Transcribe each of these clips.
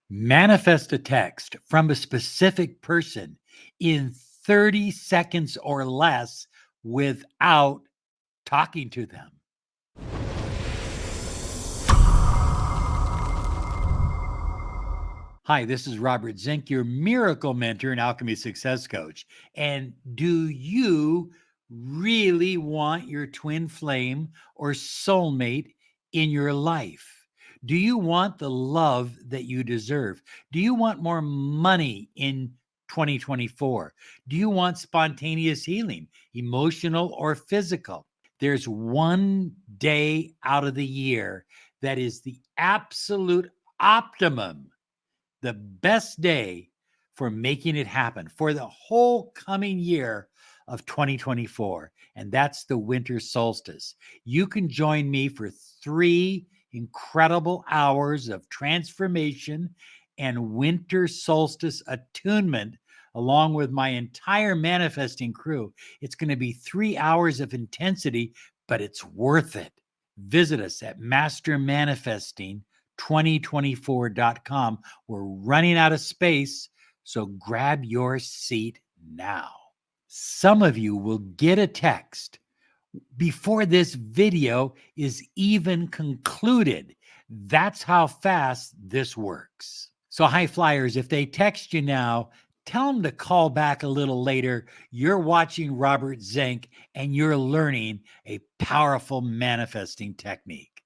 Manifest a text from a specific person in 30 seconds or less without talking to them. Hi, this is Robert ZINK, your miracle mentor and alchemy success coach. And do you really want your twin flame or soulmate in your life? Do you want the love that you deserve? Do you want more money in 2024? Do you want spontaneous healing, emotional or physical? There's one day out of the year that is the absolute optimum, the best day for making it happen for the whole coming year of 2024. And that's the winter solstice. You can join me for 3 incredible hours of transformation and winter solstice attunement, along with my entire manifesting crew. It's going to be 3 hours of intensity, but it's worth it. Visit us at mastermanifesting2024.com. We're running out of space, so grab your seat now. Some of you will get a text before this video is even concluded. That's how fast this works. So high flyers, if they text you now, tell them to call back a little later. You're watching Robert ZINK and you're learning a powerful manifesting technique.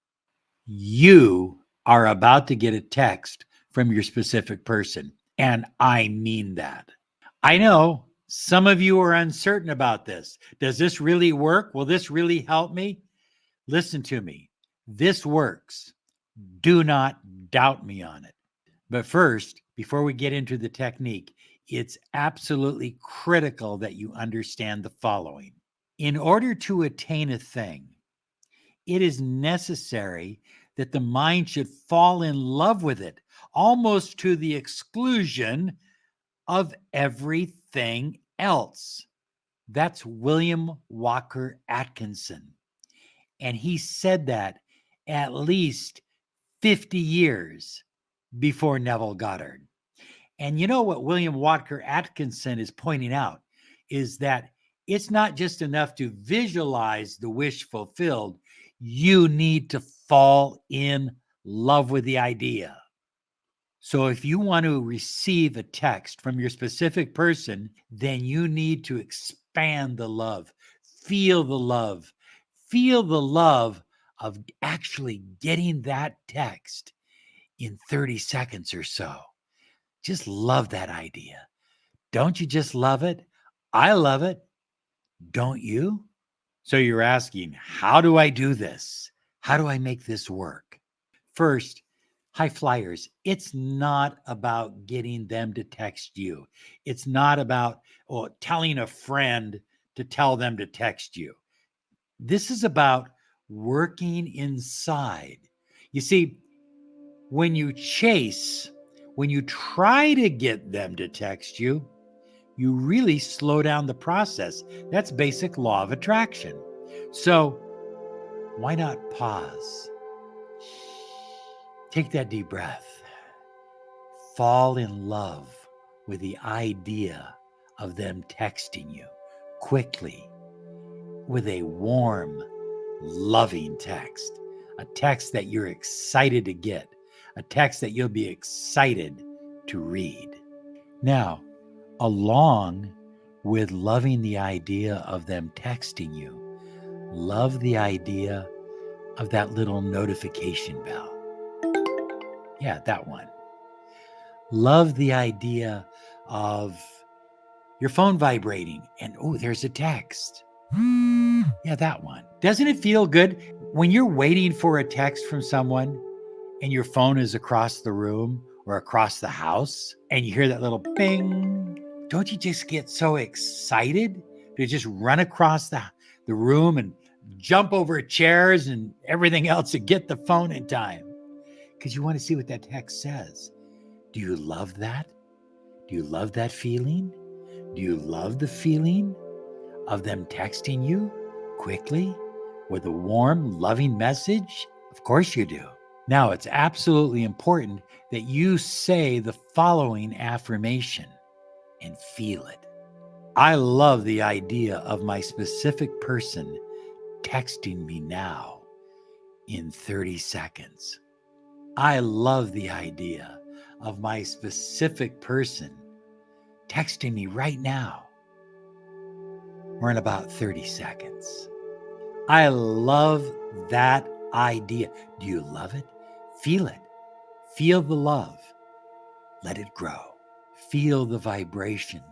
You are about to get a text from your specific person, and I mean that. I know some of you are uncertain about this. Does this really work? Will this really help me? Listen to me. This works. Do not doubt me on it. But first, before we get into the technique, it's absolutely critical that you understand the following. In order to attain a thing, it is necessary that the mind should fall in love with it, almost to the exclusion of everything else. That's William Walker Atkinson. And he said that at least 50 years before Neville Goddard. And you know what William Walker Atkinson is pointing out is that it's not just enough to visualize the wish fulfilled. You need to fall in love with the idea. So if you want to receive a text from your specific person, then you need to expand the love, feel the love of actually getting that text in 30 seconds or so. Just love that idea. Don't you just love it? I love it. Don't you? So you're asking, how do I do this? How do I make this work? First, high flyers, it's not about getting them to text you. It's not about telling a friend to tell them to text you. This is about working inside. You see, when you chase, when you try to get them to text you, you really slow down the process. That's basic law of attraction. So why not pause? Take that deep breath. Fall in love with the idea of them texting you quickly with a warm, loving text, a text that you're excited to get, a text that you'll be excited to read. Now, along with loving the idea of them texting you, love the idea of that little notification bell. Yeah, that one. Love the idea of your phone vibrating and, oh, there's a text. Yeah, that one. Doesn't it feel good when you're waiting for a text from someone and your phone is across the room or across the house and you hear that little ping? Don't you just get so excited to just run across the room and jump over chairs and everything else to get the phone in time? Because you want to see what that text says. Do you love that? Do you love that feeling? Do you love the feeling of them texting you quickly with a warm, loving message? Of course you do. Now, it's absolutely important that you say the following affirmation and feel it. I love the idea of my specific person texting me now in 30 seconds. I love the idea of my specific person texting me right now or in about 30 seconds. I love that idea. Do you love it? Feel it. Feel the love. Let it grow. Feel the vibration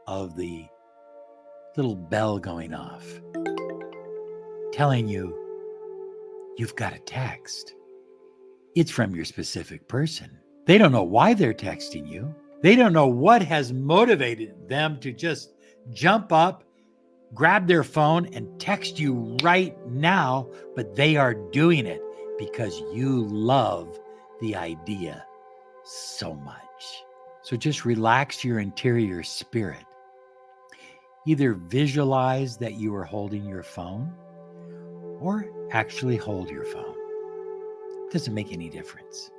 of the little bell going off, telling you you've got a text. It's from your specific person. They don't know why they're texting you. They don't know what has motivated them to just jump up, grab their phone, and text you right now, but they are doing it because you love the idea so much. So just relax your interior spirit. Either visualize that you are holding your phone or actually hold your phone. It doesn't make any difference.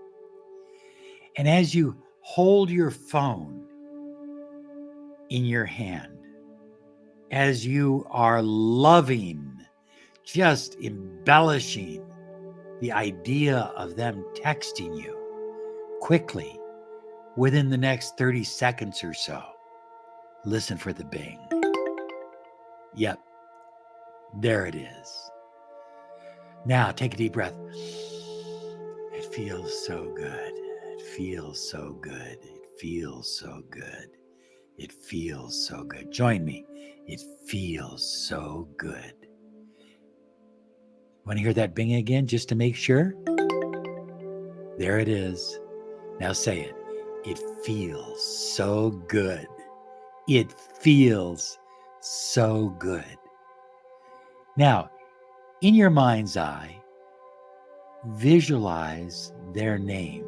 And as you hold your phone in your hand, as you are loving, just embellishing the idea of them texting you quickly within the next 30 seconds or so, listen for the bing. Yep, there it is. Now take a deep breath. It feels so good. It feels so good. It feels so good. It feels so good. Join me. It feels so good. Want to hear that bing again just to make sure? There it is. Now say it. It feels so good. It feels so good. Now, in your mind's eye, visualize their name.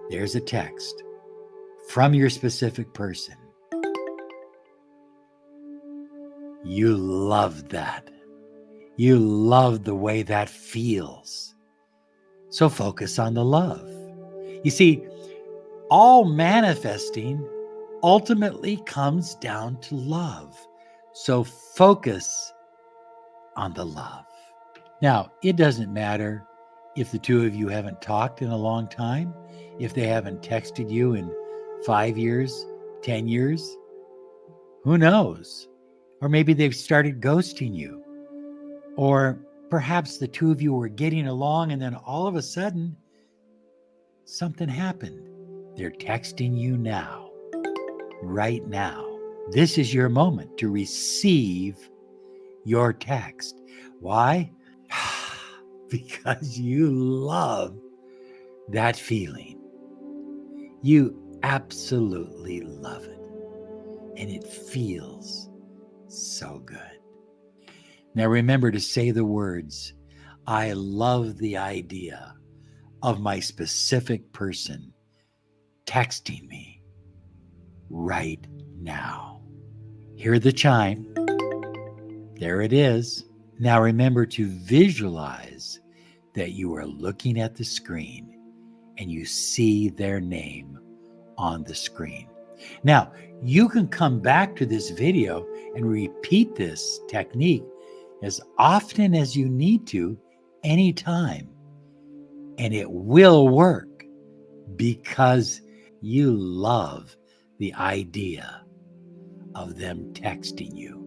There's a text from your specific person. You love that. You love the way that feels. So focus on the love. You see, all manifesting ultimately comes down to love. So focus on the love. Now, it doesn't matter if the two of you haven't talked in a long time, if they haven't texted you in 5 years, 10 years, who knows? Or maybe they've started ghosting you. Or perhaps the two of you were getting along and then all of a sudden, something happened. They're texting you now, right now. This is your moment to receive your text. Why? Because you love that feeling. You absolutely love it. And it feels so good. Now remember to say the words, I love the idea of my specific person texting me right now. Hear the chime. There it is. Now remember to visualize that you are looking at the screen and you see their name on the screen. Now, you can come back to this video and repeat this technique as often as you need to, anytime. And it will work because you love the idea of them texting you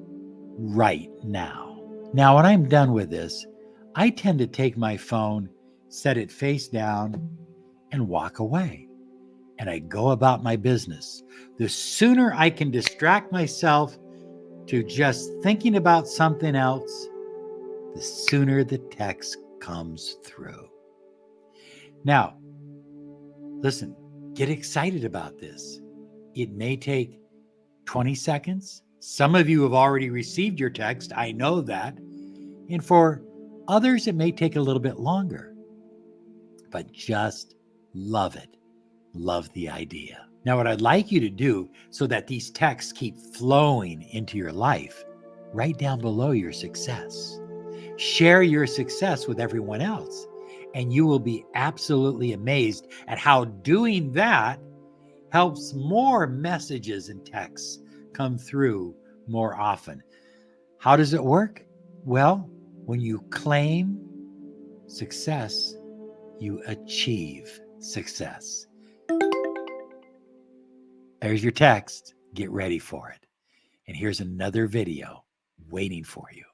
right now. Now, when I'm done with this, I tend to take my phone, set it face down, and walk away. And I go about my business. The sooner I can distract myself to just thinking about something else, the sooner the text comes through. Now, listen, get excited about this. It may take 20 seconds. Some of you have already received your text. I know that. And for others, it may take a little bit longer. But just love it. Love the idea. Now, what I'd like you to do so that these texts keep flowing into your life, write down below your success. Share your success with everyone else. And you will be absolutely amazed at how doing that helps more messages and texts come through more often. How does it work? Well, when you claim success, you achieve success. There's your text. Get ready for it. And here's another video waiting for you.